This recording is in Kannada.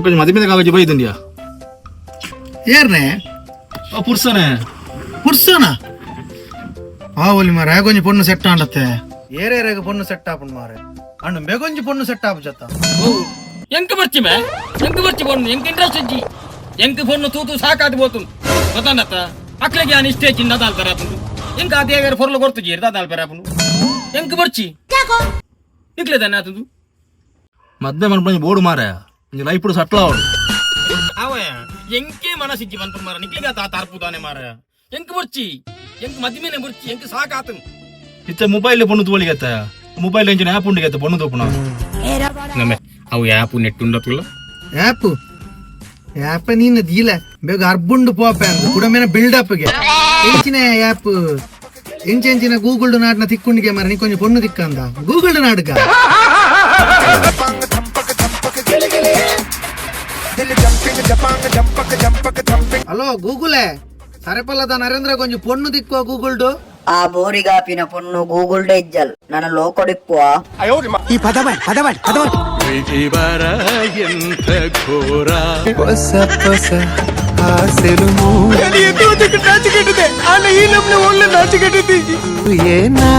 కొంచెం మధ్య మీద కావచ్చు పోయింది ఏర్నే పురుషనే పురుషనా ಆವಲಿ ಮಾರ ಗೊಂಜಿ ಪೊಣ್ಣು ಸೆಟ್ ಆಂಡತ್ತೆ ಏರೇರೆಗೆ ಪೊಣ್ಣು ಸೆಟ್ ಆಪುಂಡು ಮಾರೆ ಅಂಡು ಬೆಗೊಂಜಿ ಪೊಣ್ಣು ಸೆಟ್ ಆಪು ಜತ್ತ ಎಂಕ ಬರ್ಚಿಮೆ ಎಂಕ ಬರ್ಚಿ ಪೊಣ್ಣು ಎಂಕ ಇಂಟ್ರೆಸ್ಟ್ ಇಜ್ಜಿ ಎಂಕ ಪೊಣ್ಣು ತೂತು ಸಾಕಾದಿ పోతుంది ಗೊತ್ತಾನತ್ತ ಅಕ್ಲೆಗೆ ಆನ್ ಇಷ್ಟೇ ಚಿನ್ನ ದಾಲ್ ಪೆರಾಪುಂಡು ಎಂಕ ಅದೇ ಬೇರೆ ಫೊರ್ಲು ಕೊರ್ತು ಜೀರ್ ದಾಲ್ ಪೆರಾಪುಂಡು ಎಂಕ ಬರ್ಚಿ ಇಕ್ಲೆ ದನ್ನ ಆತದು మధ్య మన పని బోడు మారా ఇలా ఇప్పుడు సట్లా వాడు ಅವಯ ಎಂಕೆ ಮನಸ್ಸಿಜ್ಜಿ ಬಂತು ಮಾರ ನಿಕ್ಲಿಗ ತಾರ್ಪುದಾನೆ ಮಾರ ಎಂಕ ಬರ್ಚಿ ಎಂಕ ಮದ್ಮೇನೆ ಬರ್ಚಿ ಎಂಕ ಸಾಕಾತು ಇತ್ತ ಮೊಬೈಲ್ ಪೊಣ್ಣು ತೋಳಿಗತ್ತ ಮೊಬೈಲ್ ಎಂಚಿನ ಆ್ಯಪ್ ಉಂಡಿಗತ್ತ ಪೊಣ್ಣು ತೋಪುನ ನಮ್ಮೆ ಅವು ಆ್ಯಪ್ ನೆಟ್ ಉಂಡತುಲ್ಲ ಆ್ಯಪ್ ಆ್ಯಪ್ ನೀನು ದೀಲ ಬೇಗ ಅರ್ಬುಂಡು ಪೋಪೆ ಅಂತ ಕೂಡ ಮೇನ ಬಿಲ್ಡಪ್ಗೆ ಎಂಚಿನ ಆ್ಯಪ್ ಎಂಚೆಂಚಿನ ಗೂಗಲ್ಡ್ ನಾಡ್ನ ತಿಕ್ಕೊಂಡಿಗೆ ಮಾರ ನೀ ಕೊಂಚ ಪೊಣ್ಣು ತಿಕ್ಕಂದ ಗೂಗಲ್ಡ್ ನಾಡ್ಗ ಹಲೋ ಗೂಗುಲೇ ಸರಿಪಲ್ಲದ ನರೇಂದ್ರ ಕೊಂಚ ಪೊಣ್ಣು ತಿಕ್ಕುವ ಗೂಗಲ್ಡು ಆ ಬೋರಿಗಾಪಿನ ಪೊಣ್ಣು ಗೂಗಲ್ ಇಜ್ಜಲ್ ನನ್ನ ಲೋಕೊಡಿಪ್ಪುವ ಈ ಪದಬಾಯ್ ఎంత ఘోర పొస పొస ఆశలు నాచికెట్టిదే అన్న ఈ నమ్మున ఒళ్ళు నాచికెట్టిది ఏనా